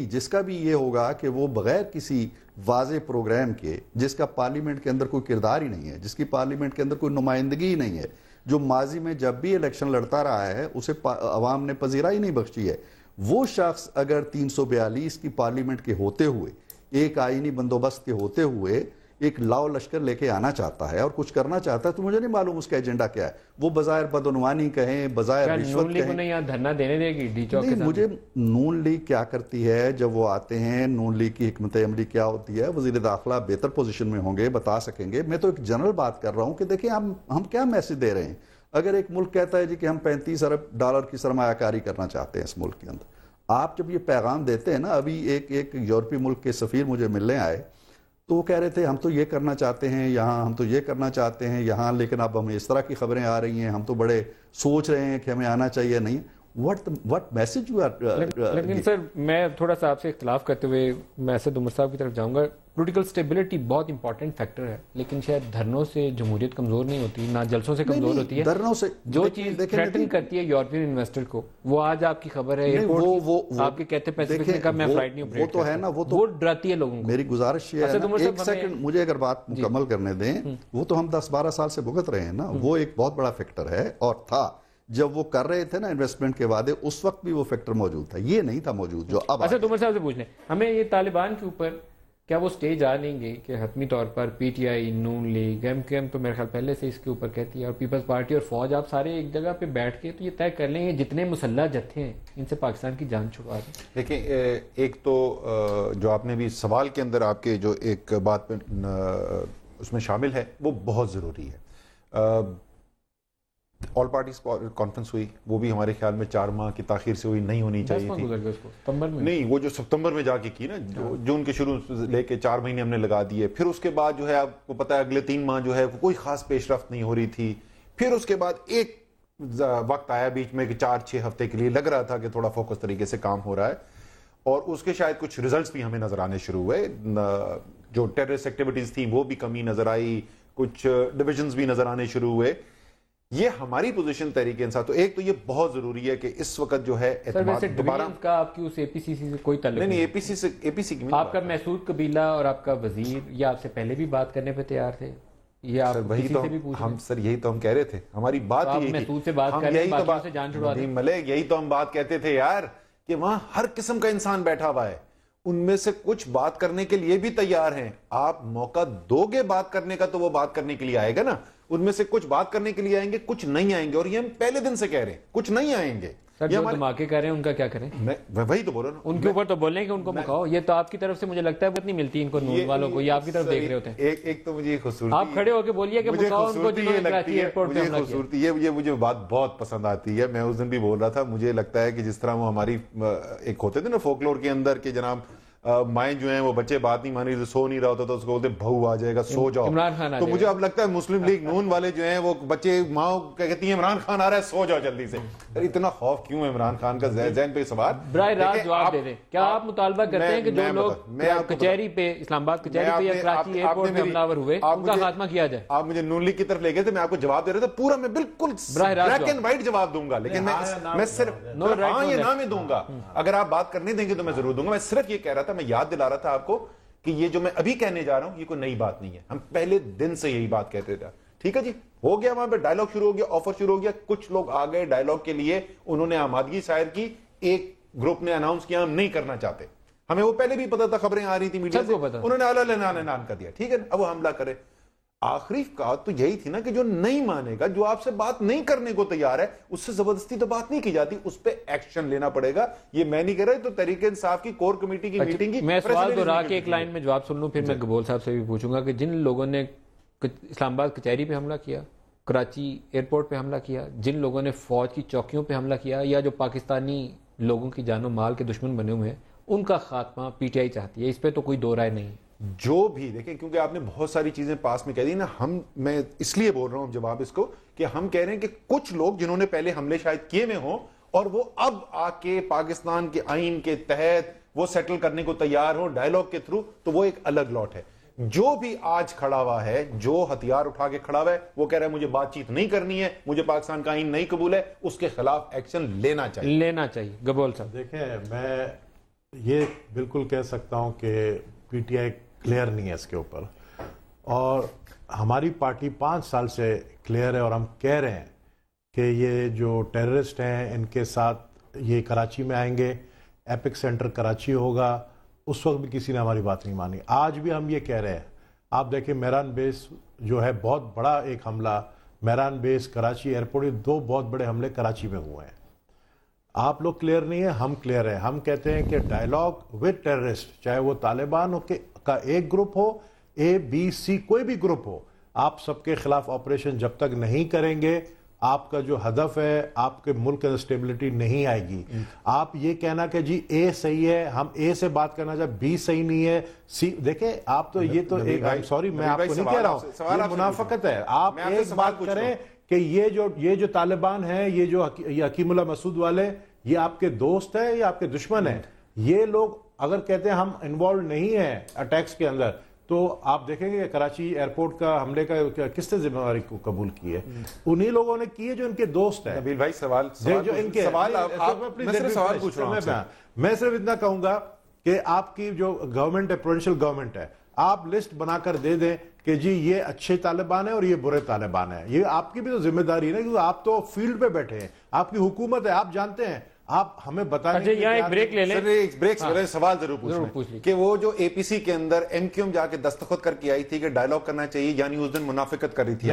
D: جس کا بھی یہ ہوگا کہ وہ بغیر کسی واضح پروگرام کے, جس کا پارلیمنٹ کے اندر کوئی کردار ہی نہیں ہے, جس کی پارلیمنٹ کے اندر کوئی نمائندگی ہی نہیں ہے, جو ماضی میں جب بھی الیکشن لڑتا رہا ہے اسے عوام نے پذیرائی نہیں بخشی ہے, وہ شخص اگر 342 کی پارلیمنٹ کے ہوتے ہوئے, ایک آئینی بندوبست کے ہوتے ہوئے ایک لاؤ لشکر لے کے آنا چاہتا ہے اور کچھ کرنا چاہتا ہے, تو مجھے نہیں معلوم اس کا ایجنڈا کیا ہے. وہ بظاہر بدعنوانی کہیں, بظاہر رشوت
C: نون لیگ انہیں یہاں دھرنا دینے دے گی ڈی چوک کے سامنے؟
D: مجھے نون لیگ کیا کرتی ہے جب وہ آتے ہیں, نون لیگ کی حکمت عملی کیا ہوتی ہے, وزیر داخلہ بہتر پوزیشن میں ہوں گے, بتا سکیں گے. میں تو ایک جنرل بات کر رہا ہوں کہ دیکھیں ہم کیا میسج دے رہے ہیں. اگر ایک ملک کہتا ہے جی کہ ہم $35 ارب کی سرمایہ کاری کرنا چاہتے ہیں اس ملک کے اندر, آپ جب یہ پیغام دیتے ہیں نا, ابھی ایک یورپی ملک کے سفیر مجھے ملنے آئے, تو وہ کہہ رہے تھے ہم تو یہ کرنا چاہتے ہیں یہاں, ہم تو یہ کرنا چاہتے ہیں یہاں, لیکن اب ہمیں اس طرح کی خبریں آ رہی ہیں, ہم تو بڑے سوچ رہے ہیں کہ ہمیں آنا چاہیے. نہیں, what message you are
C: لیکن سر میں تھوڑا سا آپ سے اختلاف کرتے ہوئے میں اسد عمر صاحب کی طرف جاؤں گا. پولیٹیکل سٹیبلٹی بہت امپورٹنٹ فیکٹر ہے, لیکن شاید دھرنوں سے جمہوریت کمزور نہیں ہوتی, نہ جلسوں سے کمزور ہوتی ہے.
D: دھرنوں سے
C: جو چیز تھریٹن کرتی ہے یورپین انویسٹر کو, وہ آج آپ کی خبر ہے ایئرپورٹ آپ کے کہتے پیسفک میں کہا میں فلائٹ نہیں آپریٹ کرتا, وہ تو ہے نا, وہ ڈراتی ہے لوگوں کو.
D: میری گزارش یہ ہے, ایک سیکنڈ مجھے اگر بات مکمل کرنے دیں, وہ تو ہم 10-12 سال سے بھگت رہے ہیں نا, وہ ایک بہت بڑا فیکٹر ہے, اور تھا جب وہ کر رہے تھے نا انویسٹمنٹ کے وعدے, اس وقت بھی وہ فیکٹر موجود تھا, یہ نہیں تھا موجود جو اب.
C: اسد عمر صاحب سے پوچھ لیں, ہمیں یہ طالبان کے اوپر کیا وہ سٹیج آ لیں گے کہ حتمی طور پر پی ٹی آئی, نون لیگ, ایم کیو ایم تو میرے خیال پہلے سے اس کے اوپر کہتی ہے, اور پیپلز پارٹی اور فوج, آپ سارے ایک جگہ پہ بیٹھ کے تو یہ طے کر لیں گے جتنے مسلح جتھے ہیں ان سے پاکستان کی جان چھڑوا دیں؟
E: دیکھیں, ایک تو جو آپ نے بھی سوال کے اندر آپ کے جو ایک بات پہ اس میں شامل ہے وہ بہت ضروری ہے. آل پارٹیز کانفرنس ہوئی, وہ بھی ہمارے خیال میں 4 ماہ کی تاخیر سے ہوئی, نہیں ہونی چاہیے تھی. نہیں, وہ جو ستمبر میں جا کے کی نا, جو جون کے شروع لے کے 4 مہینے ہم نے لگا دیے. پھر اس کے بعد جو ہے آپ کو پتا ہے اگلے 3 ماہ جو ہے کوئی خاص پیش رفت نہیں ہو رہی تھی. پھر اس کے بعد ایک وقت آیا بیچ میں کہ 4-6 ہفتے کے لیے لگ رہا تھا کہ تھوڑا فوکس طریقے سے کام ہو رہا ہے, اور اس کے شاید کچھ ریزلٹس بھی ہمیں نظر آنے شروع ہوئے. جو ٹیررسٹ ایکٹیویٹیز تھیں وہ بھی کمی نظر آئی, کچھ ڈویژنز بھی نظر آنے شروع ہوئے. یہ ہماری پوزیشن تحریک انصاف, تو ایک تو یہ بہت ضروری ہے کہ اس وقت جو ہے
C: اعتماد دوبارہ کا آپ کی اس اے پی سی سی سے کوئی تعلق
E: نہیں. اے پی سی کی
C: آپ کا محسود قبیلہ اور آپ کا وزیر یہ آپ سے پہلے بھی بات کرنے پہ تیار تھے, یہ آپ
E: وہی تو ہم سر یہی تو ہم کہہ رہے تھے, ہماری بات
C: محسود سے بات کریں, باقیوں سے جان چھڑوا دیں.
E: ملک, یہی تو ہم بات کہتے تھے یار کہ وہاں ہر قسم کا انسان بیٹھا ہوا ہے, ان میں سے کچھ بات کرنے کے لیے بھی تیار ہیں. آپ موقع دو گے بات کرنے کا تو وہ بات کرنے کے لیے آئے گا نا. ان میں سے کچھ بات کرنے کے لیے آئیں گے, کچھ نہیں آئیں گے, اور یہ ہم پہلے دن سے کہہ رہے ہیں کچھ نہیں آئیں گے.
C: جو دھماکے کر رہے ہیں ان کا کیا کریں؟
E: میں وہی تو بول رہا ہوں,
C: ان کے اوپر تو بولیں کہ ان کو مکاؤ. یہ تو آپ کی طرف سے مجھے لگتا ہے اتنی ملتی ہے ان کو, نون والوں کو, یہ آپ کی طرف دیکھ رہے ہوتے ہیں.
E: ایک تو مجھے خوبصورتی,
C: آپ کھڑے ہو کے بولیے کہ مکاؤ ان کو جنہوں نے کراچی ایئرپورٹ پہ حملہ کیا.
E: یہ مجھے بات بہت پسند آتی ہے. میں اس دن بھی بول رہا تھا, مجھے لگتا ہے کہ جس طرح وہ ہماری ایک ہوتے تھے نا فولکلور کے اندر کہ جناب مائیں جو ہیں وہ بچے بات نہیں مان رہی سو نہیں رہا ہوتا تو اس کو بولتے بہو آ جائے گا سو جاؤ.
C: عمران خان
E: تو مجھے اب لگتا ہے مسلم لیگ نون والے جو ہیں وہ بچے ماں کہتی ہیں عمران خان آ رہا ہے سو جاؤ جلدی سے. اتنا خوف کیوں ہے عمران خان کا ذہن پہ سوال؟
C: براہ راست جواب دے دیں. کیا آپ مطالبہ کرتے ہیں کہ جو لوگ کچہری پہ اسلام آباد کچہری پہ یا کراچی ایئرپورٹ پہ حملہ آور ہوئے ان کا خاتمہ کیا جائے؟
E: آپ مجھے نون لیگ کی طرف لے گئے تھے, میں آپ کو جواب دے رہا تھا پورا, میں بالکل بلیک اینڈ وائٹ جواب دوں گا, لیکن میں صرف ہاں یا نہ میں دوں گا. اگر آپ بات کرنے دیں گے تو میں ضرور دوں گا. میں صرف یہ کہہ رہا تھا, میں یاد دلا رہا تھا آپ کو کہ یہ جو میں ابھی کہنے جا رہا ہوں یہ کوئی نئی بات نہیں ہے, ہم پہلے دن سے یہی بات کہتے تھے. ٹھیک ہے جی, ہو گیا وہاں پہ ڈائلگ شروع ہو گیا, آفر شروع ہو گیا, کچھ لوگ آ گئے ڈائلگ کے لیے, انہوں نے آمادگی ظاہر کی, ایک گروپ نے اناؤنس کیا ہم نہیں کرنا چاہتے. ہمیں وہ پہلے بھی پتا تھا, خبریں آ رہی تھی میڈیا سے, انہوں نے اعلان کر دیا. ٹھیک ہے, اب وہ حملہ کرے. آخری بات تو یہی تھی نا کہ جو نہیں مانے گا, جو آپ سے بات نہیں کرنے کو تیار ہے, اس سے زبردستی تو بات نہیں کی جاتی, اس پہ ایکشن لینا پڑے گا. یہ میں نہیں کہہ رہا, تو تحریک انصاف کی کور کمیٹی کی میٹنگ کی.
C: میں سوال دہرا کے ایک لائن میں جواب سن لوں, پھر میں گبول صاحب سے بھی پوچھوں گا کہ جن لوگوں نے اسلام آباد کچہری پہ حملہ کیا, کراچی ایئرپورٹ پہ حملہ کیا, جن لوگوں نے فوج کی چوکیوں پہ حملہ کیا, یا جو پاکستانی لوگوں کی جان و مال کے دشمن بنے ہوئے ہیں, ان کا خاتمہ پی ٹی آئی چاہتی ہے. اس پہ تو کوئی دو رائے نہیں.
E: جو بھی دیکھیں, کیونکہ آپ نے بہت ساری چیزیں پاس میں کہہ دی نا, میں اس لیے بول رہا ہوں جواب اس کو کہ ہم کہہ رہے ہیں کہ کچھ لوگ جنہوں نے پہلے حملے شاید کیے میں ہوں اور وہ اب آ کے پاکستان کے آئین کے تحت وہ سیٹل کرنے کو تیار ہوں ڈائلگ کے تھرو, تو وہ ایک الگ لوٹ ہے. جو بھی آج کھڑا ہوا ہے, جو ہتھیار اٹھا کے کھڑا ہوا ہے, وہ کہہ رہا ہے مجھے بات چیت نہیں کرنی ہے, مجھے پاکستان کا آئین نہیں قبول ہے, اس کے خلاف ایکشن لینا چاہیے.
C: گبول صاحب
F: دیکھیں, میں یہ بالکل کہہ سکتا ہوں کہ پی ٹی آئی کلیئر نہیں ہے اس کے اوپر, اور ہماری پارٹی 5 سال سے کلیئر ہے, اور ہم کہہ رہے ہیں کہ یہ جو ٹیررسٹ ہیں ان کے ساتھ یہ کراچی میں آئیں گے, ایپک سینٹر کراچی ہوگا. اس وقت بھی کسی نے ہماری بات نہیں مانی. آج بھی ہم یہ کہہ رہے ہیں, آپ دیکھیں میران بیس جو ہے بہت بڑا ایک حملہ, میران بیس کراچی ایئرپورٹ, 2 بہت بڑے حملے کراچی میں ہوئے ہیں. آپ لوگ کلیئر نہیں ہیں, ہم کلیئر ہیں. ہم کہتے ہیں کہ ڈائلاگ ود ٹیررسٹ, چاہے وہ طالبان کا ایک گروپ ہو, اے بی سی کوئی بھی گروپ ہو, آپ سب کے خلاف آپریشن جب تک نہیں کریں گے, آپ کا جو ہدف ہے آپ کے ملک کے اسٹیبلٹی نہیں آئے گی. آپ یہ کہنا کہ جی اے صحیح ہے, ہم اے سے بات کرنا چاہے, بی صحیح نہیں ہے, سی, دیکھیں آپ تو یہ تو ایک, سوری میں آپ کو نہیں کہہ رہا ہوں, یہ منافقت ہے. آپ ایک بات کریں کہ یہ جو طالبان ہیں, یہ جو حکیم اللہ مسعود والے, یہ آپ کے دوست ہیں یا آپ کے دشمن ہیں؟ یہ لوگ اگر کہتے ہیں ہم انوالو نہیں ہیں اٹیکس کے اندر, تو آپ دیکھیں گے کراچی ایئرپورٹ کا حملے کا کس نے ذمہ داری کو قبول کی ہے؟ انہی لوگوں نے کی ہے جو ان کے دوست ہیں.
E: نبیل بھائی
F: جو ان کے میں صرف اتنا کہوں گا کہ آپ کی جو گورنمنٹ ہے, پروونشل گورنمنٹ ہے, آپ لسٹ بنا کر دے دیں کہ جی یہ اچھے طالبان ہیں اور یہ برے طالبان ہیں. یہ آپ کی بھی تو ذمہ داری ہے نا, کیونکہ آپ تو فیلڈ پہ بیٹھے ہیں, آپ کی حکومت ہے, آپ جانتے ہیں. آپ ہمیں بتائیں
C: بریک لے لیں.
E: سوال ضرور پوچھیں کہ وہ جو اے پی سی کے اندر ایم کیو ایم جا کے دستخط کر کے آئی تھی کہ ڈائلگ کرنا چاہیے, یعنی اس دن منافقت کر رہی تھی.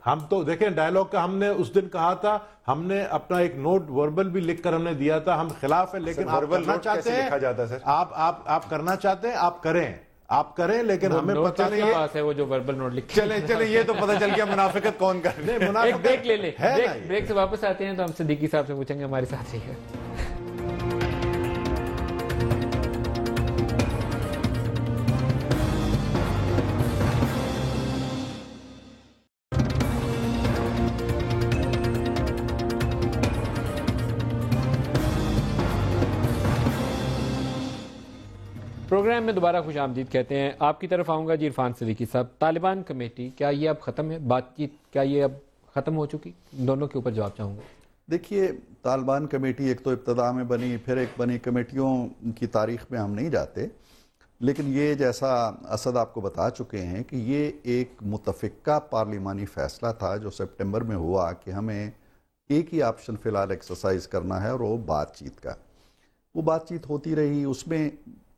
F: ہم تو دیکھیں ڈائلگ کا ہم نے اس دن کہا تھا, ہم نے اپنا ایک نوٹ وربل بھی لکھ کر ہم نے دیا تھا, ہم خلاف ہے, لیکن آپ کرنا چاہتے ہیں, آپ کرنا چاہتے ہیں آپ کریں, لیکن ہمیں پتہ نہیں
C: ہے وہ جو وربل نوٹ لکھ.
E: چلیں یہ تو پتہ چل گیا منافقت کون کر رہے ہیں.
C: ایک بریک لے لیں, بریک سے واپس آتے ہیں تو ہم صدیقی صاحب سے پوچھیں گے, ہمارے ساتھ ہی ہے. پروگرام میں دوبارہ خوش آمدید کہتے ہیں. آپ کی طرف آؤں گا جی عرفان صدیقی صاحب. طالبان کمیٹی کیا یہ اب ختم ہے, بات چیت کیا یہ اب ختم ہو چکی؟ دونوں کے اوپر جواب چاہوں گا.
D: دیکھیے, طالبان کمیٹی ایک تو ابتدا میں بنی, پھر ایک بنی, کمیٹیوں کی تاریخ میں ہم نہیں جاتے, لیکن یہ جیسا اسد آپ کو بتا چکے ہیں کہ یہ ایک متفقہ پارلیمانی فیصلہ تھا جو سپٹمبر میں ہوا کہ ہمیں ایک ہی آپشن فی الحال ایکسرسائز کرنا ہے, اور وہ بات چیت کا. وہ بات چیت ہوتی رہی, اس میں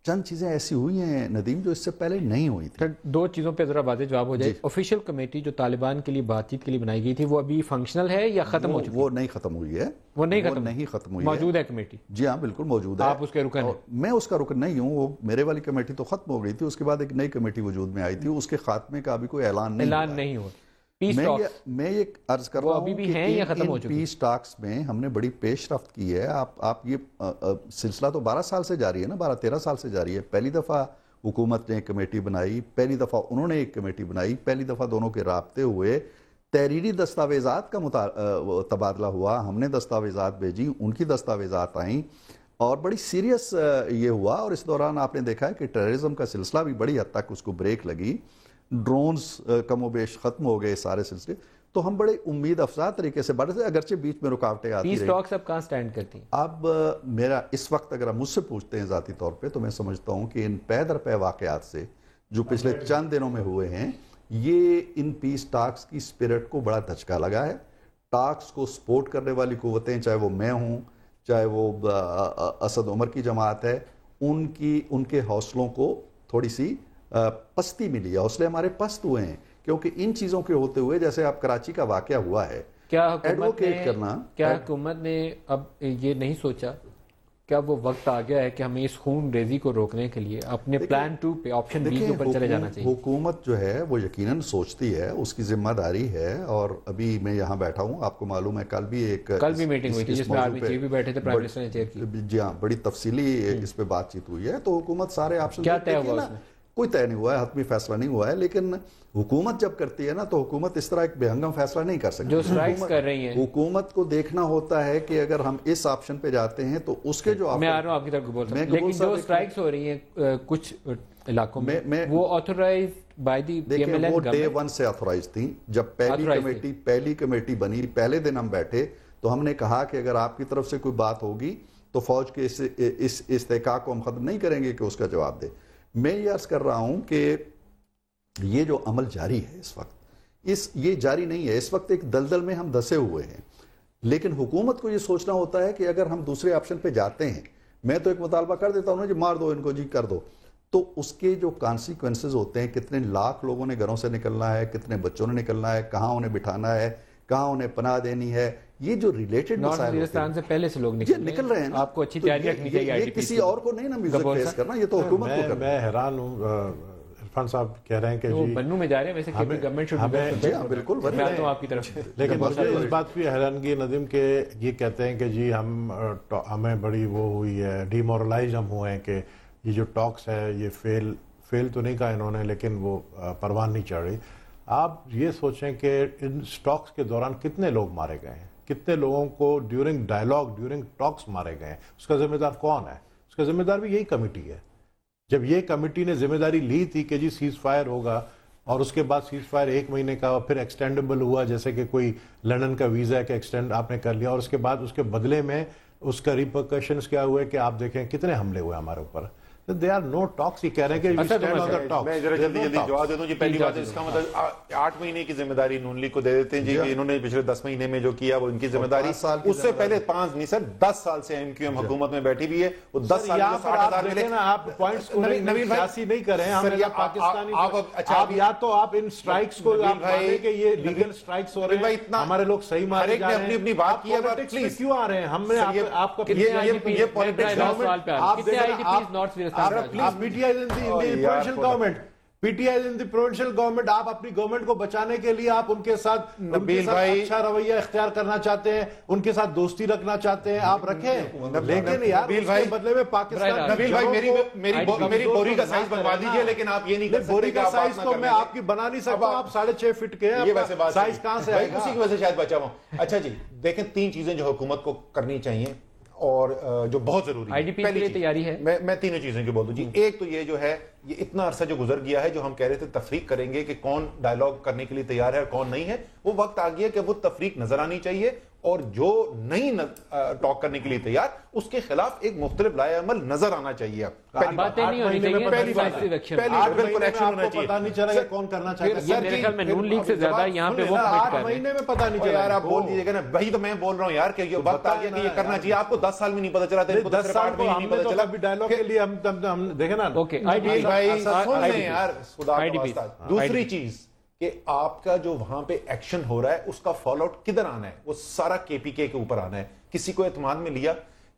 D: چند چیزیں ایسی ہوئی ہیں ندیم جو اس سے پہلے نہیں ہوئی تھی.
C: 2 چیزوں پہ ذرا واضح جواب ہو جائے. آفیشیل کمیٹی جو طالبان کے لیے بات چیت کے لیے بنائی گئی تھی, وہ ابھی فنکشنل ہے یا ختم ہو چکی؟
D: وہ نہیں ختم ہوئی ہے.
C: وہ نہیں ختم ہوئی,
D: موجود
C: ہے کمیٹی.
D: جی ہاں بالکل موجود ہے.
C: آپ اس کے رکن ہیں؟
D: میں اس کا رکن نہیں ہوں. وہ میرے والی کمیٹی تو ختم ہو گئی تھی, اس کے بعد ایک نئی کمیٹی وجود میں آئی تھی, اس کے خاتمے کا ابھی کوئی اعلان نہیں ہوا. میں یہ عرض کر رہا ہوں کہ پیس ٹاکس میں ہم نے بڑی پیش رفت کی ہے. آپ یہ سلسلہ تو 12 سال سے جاری ہے نا, 12-13 سال سے جاری ہے. پہلی دفعہ حکومت نے ایک کمیٹی بنائی, پہلی دفعہ انہوں نے ایک کمیٹی بنائی, پہلی دفعہ دونوں کے رابطے ہوئے, تحریری دستاویزات کا تبادلہ ہوا, ہم نے دستاویزات بھیجی, ان کی دستاویزات آئیں, اور بڑی سیریس یہ ہوا. اور اس دوران آپ نے دیکھا ہے کہ ٹیررزم کا سلسلہ بھی بڑی حد تک اس کو بریک لگی, ڈرونز کم و بیش ختم ہو گئے سارے سلسلے. تو ہم بڑے امید افزا طریقے سے بڑھے تھے, اگرچہ بیچ میں رکاوٹیں آتی رہی.
C: پیس ٹاکس اب کہاں سٹینڈ کرتی ہیں؟
D: اب میرا اس وقت اگر آپ مجھ سے پوچھتے ہیں ذاتی طور پہ, تو میں سمجھتا ہوں کہ ان پے در پے واقعات سے جو پچھلے چند دنوں میں ہوئے ہیں, یہ ان پیس ٹاکس کی اسپرٹ کو بڑا دھچکا لگا ہے. ٹاکس کو سپورٹ کرنے والی قوتیں, چاہے وہ میں ہوں, چاہے وہ اسد عمر کی جماعت ہے, ان کے حوصلوں کو تھوڑی سی پستی ملی ہے. حوصلے ہمارے پست ہوئے ہیں, کیونکہ ان چیزوں کے ہوتے ہوئے, جیسے اب کراچی کا واقعہ ہوا ہے,
C: کیا حکومت نے اب یہ نہیں سوچا, کیا وہ وقت آ گیا ہے کہ ہمیں اس خون ریزی کو روکنے کے لیے اپنے پلان 2 پہ, آپشن بی کے اوپر چلے جانا چاہیے؟
D: حکومت جو ہے وہ یقیناً سوچتی ہے, اس کی ذمہ داری ہے. اور ابھی میں یہاں بیٹھا ہوں, آپ کو معلوم ہے کل بھی
C: میٹنگ ہوئی تھی جس میں آرمی چیف بھی بیٹھے تھے, پرائم منسٹر نے چیئر کی.
D: جی ہاں, بڑی تفصیلی اس پہ بات چیت ہوئی ہے. تو حکومت سارے آپشن,
C: کیا طے ہوا اس میں؟
D: کوئی طے نہیں ہوا ہے, حتمی فیصلہ نہیں ہوا ہے, لیکن حکومت جب کرتی ہے نا, تو حکومت اس طرح ایک بے ہنگم فیصلہ نہیں کر سکتی.
C: جو سٹرائکس کر رہی ہیں,
D: حکومت کو دیکھنا ہوتا ہے کہ اگر ہم اس آپشن پہ جاتے ہیں تو اس کے جو
C: میں آ رہا ہوں آپ کی طرف بول رہا ہوں, لیکن جو سٹرائکس ہو رہی ہیں کچھ علاقوں میں, وہ authorized by the P M L N government.
D: وہ Day 1 سے آتھورائز تھیں. جب پہلی کمیٹی بنی, پہلے دن ہم بیٹھے تو ہم نے کہا کہ اگر آپ کی طرف سے کوئی بات ہوگی تو فوج کے اس استحقاق کو ہم ختم نہیں کریں گے کہ اس کا جواب دے. میں یہ عرض کر رہا ہوں کہ یہ جو عمل جاری ہے اس وقت, یہ جاری نہیں ہے. اس وقت ایک دلدل میں ہم دھسے ہوئے ہیں, لیکن حکومت کو یہ سوچنا ہوتا ہے کہ اگر ہم دوسرے آپشن پہ جاتے ہیں, میں تو ایک مطالبہ کر دیتا ہوں نا جی, مار دو ان کو, جی کر دو, تو اس کے جو کانسیکوینسز ہوتے ہیں, کتنے لاکھ لوگوں نے گھروں سے نکلنا ہے, کتنے بچوں نے نکلنا ہے, کہاں انہیں بٹھانا ہے, کہاں انہیں پناہ دینی ہے, یہ جو ریلیٹڈ مسائل ہوتے ہیں,
C: سے پہلے سے لوگ
D: نکل رہے ہیں.
C: آپ کو اچھی تیاری رکھنی چاہیے,
D: یہ کسی اور کو نہیں نا میوزک فیس کرنا, یہ تو حکومت کو کرنا.
F: میں حیران ہوں, عرفان صاحب کہہ رہے ہیں کہ جی
C: بنو میں جا رہے ہیں, ویسے گورنمنٹ شوڈ
D: بالکل,
C: میں آتا ہوں آپ کی طرف.
F: لیکن مجھے اس بات کی حیرانگی ندیم کہ یہ کہتے ہیں کہ جی ہمیں بڑی وہ ہوئی ہے, ڈی مورلائز ہم ہوئے ہیں کہ یہ جو ٹاکس ہے یہ فیل تو نہیں کہا انہوں نے, لیکن وہ پروان نہیں چڑھ رہی. آپ یہ سوچیں کہ ان ٹاکس کے دوران کتنے لوگ مارے گئے ہیں, کتنے لوگوں کو ڈیورنگ ڈائلاگ, ڈیورنگ ٹاکس مارے گئے ہیں. اس کا ذمہ دار کون ہے؟ اس کا ذمہ دار بھی یہی کمیٹی ہے. جب یہ کمیٹی نے ذمہ داری لی تھی کہ جی سیز فائر ہوگا, اور اس کے بعد سیز فائر 1 مہینے کا, پھر ایکسٹینڈیبل ہوا, جیسے کہ کوئی لندن کا ویزا ہے کہ ایکسٹینڈ آپ نے کر لیا, اور اس کے بعد اس کے بدلے میں اس کا ریپرکشنز کیا ہوئے کہ آپ دیکھیں کتنے حملے ہوئے ہمارے اوپر. There are no talks. یہ کہہ رہے ہیں کہ
E: میں ذرا جلدی جواب دے دوں جی. پہلی بات اس کا مطلب 8 مہینے کی ذمہ داری نون لیگ کو دے دیتے ہیں جی, انہوں نے پچھلے 10 مہینے میں جو کیا وہ ان کی ذمہ داری. اس سے پہلے 5 نہیں سر 10 سال سے ایم کیو ایم حکومت میں بیٹھی بھی ہے. وہ 10 سال میں 60,000 ملے.
F: آپ پوائنٹس کو سیاسی نہیں کریں, ہم پاکستانی. آپ یا تو آپ ان سٹرائکس کو آپ مانیں کہ یہ لیگل سٹرائکس ہو رہے ہیں, ہمارے لوگ صحیح مارے جا رہے ہیں,
E: اپنی اپنی بات کی ہے,
F: پولیٹکس کیوں آ رہے ہیں؟ ہم نے آپ کا
E: یہ پولیٹکس
F: گورنمنٹ, آپ اپنی گورنمنٹ کو بچانے کے لیے آپ ان کے ساتھ اچھا رویہ اختیار کرنا چاہتے ہیں, ان کے ساتھ دوستی رکھنا چاہتے ہیں, آپ رکھیں, لیکن یار اس کے بدلے میں پاکستان.
E: نبیل بھائی میری بوری کا سائز بنوا دیجئے, لیکن آپ یہ نہیں کر سکتے.
F: بوری کا سائز تو میں آپ کی بنا نہیں سکتا, آپ 6.5 فٹ کے ہیں, سائز کہاں سے آئے گا؟
E: اسی کی وجہ سے شاید بچا ہوں. اچھا جی دیکھیں 3 چیزیں جو حکومت کو کرنی چاہیے اور جو بہت ضروری ہے.
C: IDP کے لیے تیاری ہے.
E: میں 3 چیزیں کی بول دوں جی. ایک تو یہ جو ہے, یہ اتنا عرصہ جو گزر گیا ہے, جو ہم کہہ رہے تھے تفریق کریں گے کہ کون ڈائیلاگ کرنے کے لیے تیار ہے اور کون نہیں ہے, وہ وقت آ گیا کہ وہ تفریق نظر آنی چاہیے, اور جو نہیں ٹاک کرنے کے لیے تیار اس کے خلاف ایک مختلف لائے عمل نظر آنا چاہیے.
C: باتیں نہیں ہونی چاہیے,
E: پہلی بات بالکل ایکشن ہونا چاہیے.
F: پتہ نہیں چلا کہ کون کرنا چاہتا ہے.
C: میرے خیال میں نون لیگ سے زیادہ یہاں پہ وہ
F: 8 مہینے میں پتہ نہیں چلا.
E: یار آپ بول دیجیے گا نا, وہی تو میں بول رہا ہوں یار کہ یہ وقت آ گیا کہ یہ کرنا چاہیے. آپ کو 10 سال میں نہیں پتہ چلا تھا, 10 سال میں نہیں پتہ چلا.
F: ڈائیلاگ کے لیے ہم دیکھیں نا.
C: اوکے
E: یار دوسری چیز کہ آپ کا جو وہاں پہ ایکشن ہو رہا ہے اس کا فالو آؤٹ کدھر آنا ہے, وہ سارا KPK کے اوپر آنا ہے. کسی کو اعتماد میں لیا,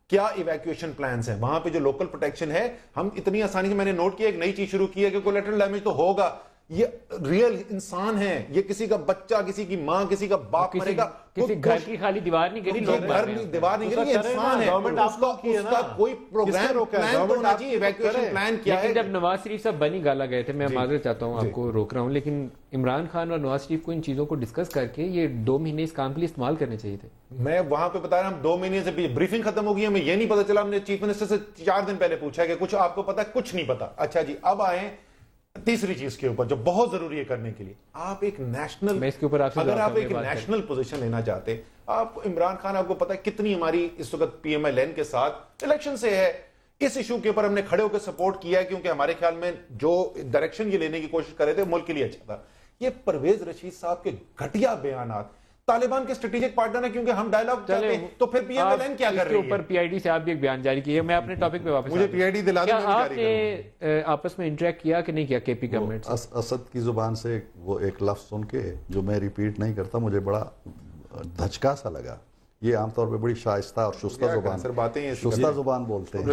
E: کیا ایویکویشن پلانز ہیں وہاں پہ, جو لوکل پروٹیکشن ہے. ہم اتنی آسانی سے, میں نے نوٹ کیا ایک نئی چیز شروع کی ہے کہ کولیٹرل ڈیمیج تو ہوگا, یہ ریئل انسان ہیں, یہ کسی کا بچہ, کسی کی ماں, کسی کا باپ مرے گا,
C: کسی گھر کی خالی دیوار نہیں گری, لوگ
E: گھر کی دیوار نہیں گری, یہ انسان ہے. اس کا کوئی پروگرام پلان تو ہونا چاہیے, ایویکویشن پلان کیا ہے.
C: لیکن جب نواز شریف صاحب بنی گالا گئے تھے, میں معذرت چاہتا ہوں آپ کو روک رہا ہوں, لیکن عمران خان اور نواز شریف کو ان چیزوں کو ڈسکس کر کے یہ 2 مہینے اس کام کے لیے استعمال کرنے چاہیے تھے.
E: میں وہاں پہ بتا رہا ہوں 2 مہینے سے بریفنگ ختم ہو گئی, ہمیں یہ نہیں پتا چلا. ہم نے چیف منسٹر سے 4 دن پہلے پوچھا کہ کچھ آپ کو پتا ہے, کچھ نہیں پتا. اچھا جی, اب آئیں تیسری چیز کے اوپر جو بہت ضروری ہے کرنے کے لیے. آپ ایک نیشنل, اگر آپ ایک نیشنل پوزیشن لینا چاہتے, آپ عمران خان, آپ کو پتا ہے کتنی ہماری اس وقت پی ایم ایل این کے ساتھ الیکشن سے ہے, اس ایشو کے اوپر ہم نے کھڑے ہو کے سپورٹ کیا ہے, کیونکہ ہمارے خیال میں جو ڈائریکشن یہ لینے کی کوشش کر رہے تھے ملک کے لیے اچھا تھا. یہ پرویز رشید صاحب کے گھٹیا بیانات, طالبان کے اسٹریٹجک پارٹنر ہیں, کیونکہ ہم ڈائیلاگ چاہتے ہیں, تو پھر پی ایم ایل این کیا کر رہی ہے؟
C: اوپر پی آئی ڈی سے آپ بھی ایک بیان جاری کیے. میں اپنے ٹاپک پہ واپس,
E: مجھے پی آئی ڈی دلا دیں,
C: کیا آپ نے آپس میں انٹریکٹ کیا کہ نہیں کیا کے پی گورنمنٹ سے؟
D: اسد کی زبان سے وہ ایک لفظ سن کے جو میں ریپیٹ نہیں کرتا, مجھے بڑا دھچکا سا لگا. یہ عام طور پہ بڑی شائستہ اور شستہ زبان بولتے ہیں.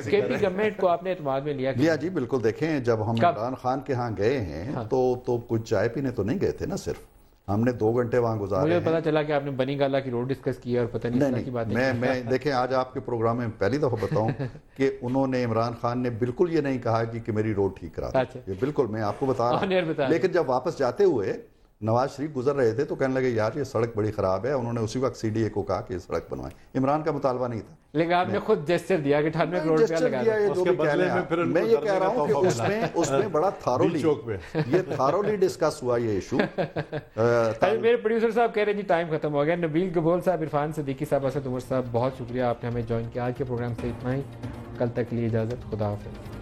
C: کے پی گورنمنٹ کو آپ نے اعتماد میں لیا؟
D: جی بالکل. دیکھیں, جب ہم عمران خان کے ہاں گئے ہیں تو کچھ چائے پینے تو نہیں گئے تھے نا, صرف ہم نے 2 گھنٹے وہاں گزارے.
C: مجھے پتا چلا کہ آپ نے بنی گالا کی روڈ ڈسکس کی اور پتہ نہیں کی بات.
D: میں دیکھیں, آج آپ کے پروگرام میں پہلی دفعہ بتاؤں کہ انہوں نے, عمران خان نے بالکل یہ نہیں کہا کہ میری روڈ ٹھیک کرا دیں. یہ بالکل میں آپ کو بتا رہا ہوں. لیکن جب واپس جاتے ہوئے نواز شریف گزر رہے تھے تو کہنے لگے یار یہ سڑک بڑی خراب ہے. انہوں نے اسی وقت سی ڈی اے کو کہا کہ یہ سڑک بنوائیں. عمران کا مطالبہ نہیں تھا,
C: لیکن آپ نے خود جیسچر دیا کہ 98 کروڑ روپیہ لگا دیا.
D: میں یہ کہہ رہا ہوں کہ اس میں بڑا تھارولی ڈسکس ہوا یہ ایشو.
C: میرے پروڈیوسر صاحب کہہ رہے ہیں جی ٹائم ختم ہو گیا. نبیل گبول صاحب, عرفان صدیقی صاحب, اسد عمر صاحب, بہت شکریہ, آپ نے ہمیں جوائن کیا. آج کے پروگرام سے اتنا ہی, کل تک کے لیے اجازت, خدا حافظ.